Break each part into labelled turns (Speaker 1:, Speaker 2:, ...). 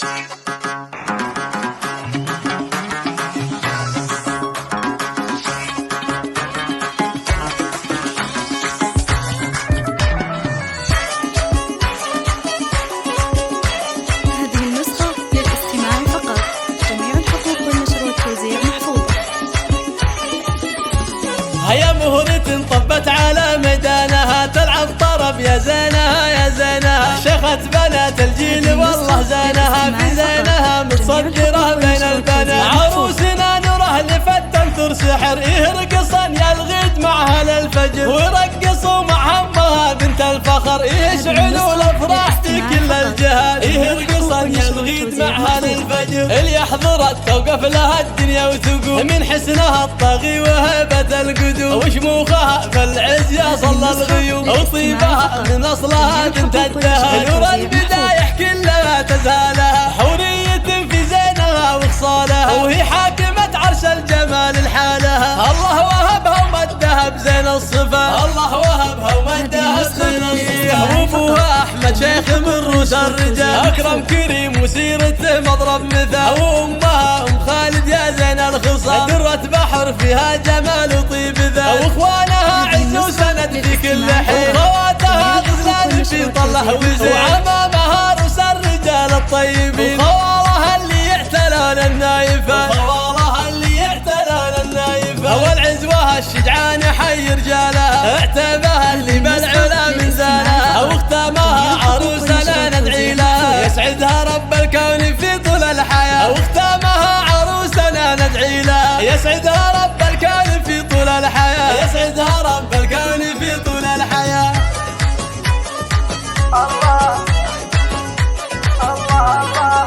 Speaker 1: النسخة للاستماع فقط. جميع الحقوق والنشر والتوزيع محفوظة.
Speaker 2: هيا مهرة طبت على ميدانها، تلعب طرب يا زينها يا زينها، شيخة بنات الجيل والله زينها، في زينها متصدرة بين البنات، عروسنا نوره لفتن سحر، يرقصن يا الغيد معها للفجر، ويرقصوا مع امها بنت الفخر، يشعلوا الافراح في كل الجهات، يرقصن يا الغيد معها للفجر، اللي يحضرت توقف لها الدنيا وتقوم، من حسنها الطاغي وهيبة القدوم، وشموخها في العز يا صلى الغيوم، وطيبها من اصلها بنت الدهر، نور البدايح كلها تزهالها، حورية في زينها وخصالها، وهي حاكمة عرش الجمال الحالها، الله وهبها ومدها بزين الصفا، الله وهبها ومدها بزين الصفا، وابوها احمد شيخ من روس الرجال، اكرم كريم وسيرته مضرب مثال، وامها ام خالد يا زين الخصال، درة بحر فيها جمال وطيب ذا، واخوانها عز وسند في كل حين، وخواتها غزلان في طله وزين، وعمامها روس الرجال الطيبين، وخوالها اللي يعتلون النايفات، وخوالها اللي يعتلون النايفات، والعزوة الشجعان حي رجالها، اعتبها اللي بالعلا من زانها، واختامها عروسنا ندعي لها، يسعدها رب الكون في طول الحياة، واختامها عروسنا ندعي لها، يسعدها رب الكون في طول الحياة، يسعدها رب الكون في طول الحياة.
Speaker 3: الله الله الله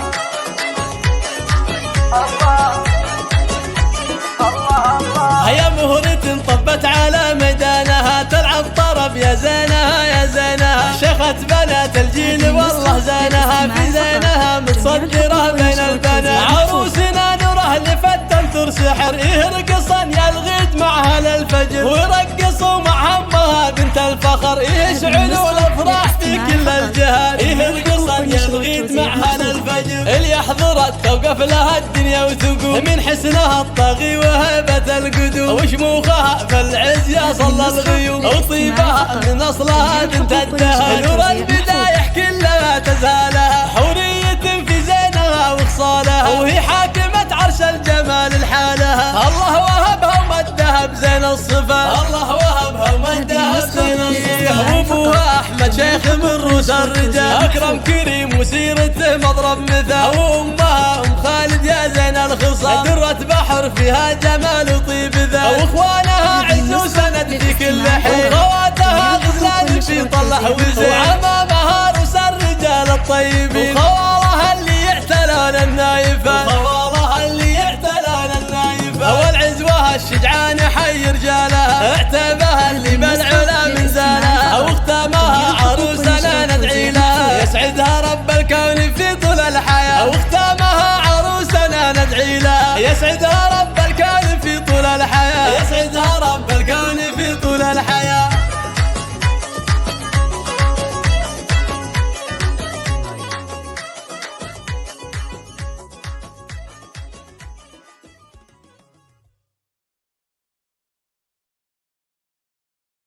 Speaker 3: الله الله.
Speaker 2: هيا مهرة طبت على ميدانها، تلعب طرب يا زينها يا زينها، شيخة بنات الجيل والله زينها، في زينها متصدرة بين البنات، عروسنا نوره لفتن سحر، يرقصن يا الغيد معها للفجر، ويرقصوا مع امها بنت الفخر، يشعلوا الافراح في كل الجهات، يرقصن يا الغيد معها للفجر، اللي يحضرت توقف لها الدنيا وتقوم، من حسنها الطاغي وهيبة القدوم، وشموخها في العز يا صلى الغيوم، وطيبها من اصلها بنت الدهر، نور البدايح كلها تزهالها، حورية في زينها وخصالها، وهي حاكمة عرش الجمال الحالها، الله وهبها ومدها بزين الصفا، الله وهبها ومدها بزين الصفا، وابوها احمد شيخ من روس الرجال، اكرم كريم وسيرته مضرب مثال، وامها ام خالد يا زين الخصال، درة بحر فيها جمال وطيب ذا، واخوانها عز وسند في كل حين، وخواتها غزلان في طله وزين، وعمامها روس الرجال الطيبين، وخوالها اللي يعتلون النايفات، وخوالها اللي يعتلون النايفات، والعزوة الشجعان حي رجالها، اعتبها اللي بالعلا من زانها، واختامها عروسنا ندعي لها، يسعدها رب الكون في طول الحياة، واختامها عروسنا ندعي لها، يسعدها رب الكون في طول الحياة، يسعدها رب الكون في طول الحياة.